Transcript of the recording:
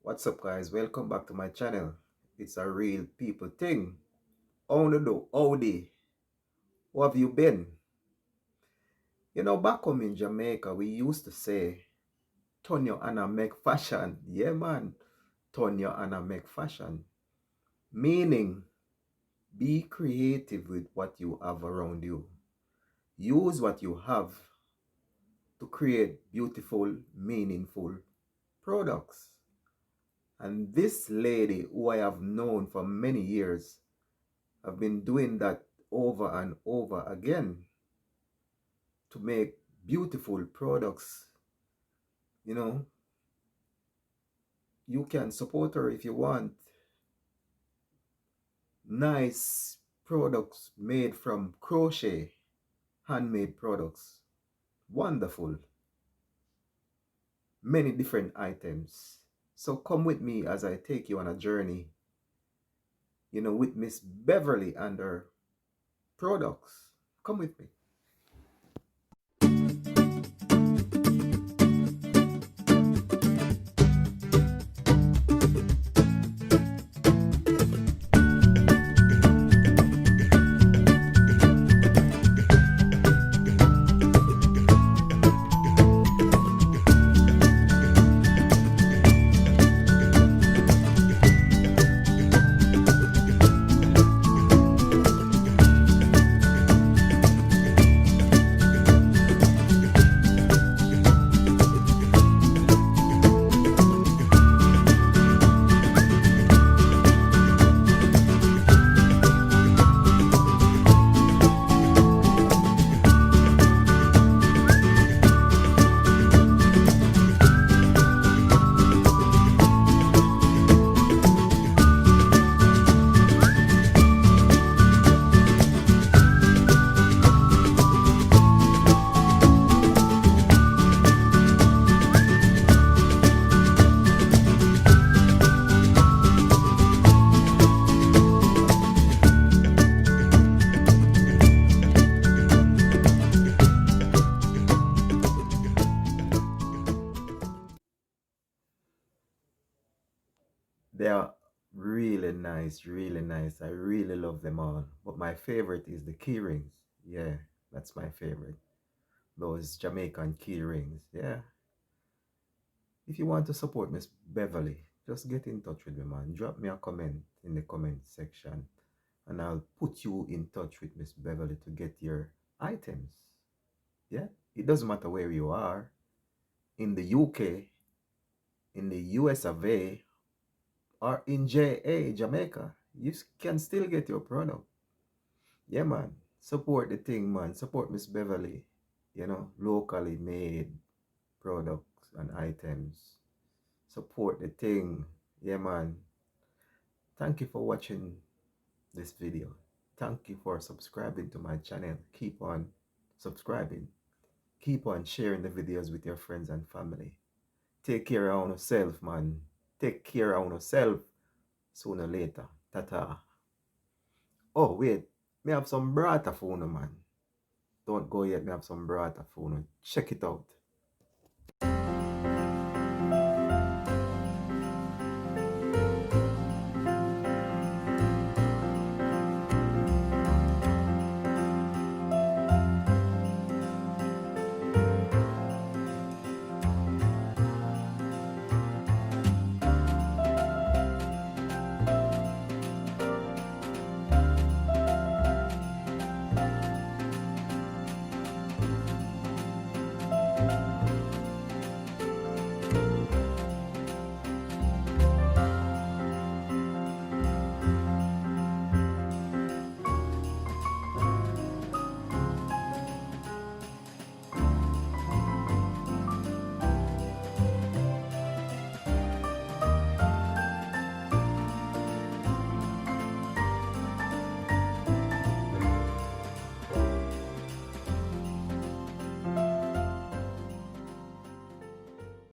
What's up, guys? Welcome back to my channel. It's a real people thing. How do do? Howdy? How have you been? Back home in Jamaica, we used to say, turn your hand and make fashion. Yeah, man. Turn your hand and make fashion. Meaning, be creative with what you have around you. Use what you have to create beautiful, meaningful products. And this lady, who I have known for many years, have been doing that over and over again to make beautiful products. You know, you can support her if you want. Nice products made from crochet, handmade products. Wonderful. Many different items. So come with me as I take you on a journey, with Miss Beverly and her products. Come with me. They are really nice, really nice. I really love them all. But my favorite is the key rings. Yeah, that's my favorite. Those Jamaican key rings. Yeah. If you want to support Miss Beverly, just get in touch with me, man. Drop me a comment in the comment section and I'll put you in touch with Miss Beverly to get your items. Yeah. It doesn't matter where you are. In the UK, in the US of A, or in Jamaica, you can still get your product. Yeah, man. Support the thing, man. Support Miss Beverly. Locally made products and items. Support the thing. Yeah, man. Thank you for watching this video. Thank you for subscribing to my channel. Keep on subscribing. Keep on sharing the videos with your friends and family. Take care of yourself, man. Take care of yourself. Sooner or later. Tata. Oh, wait. Me have some brata for you, man. Don't go yet. Me have some brata for you. Check it out.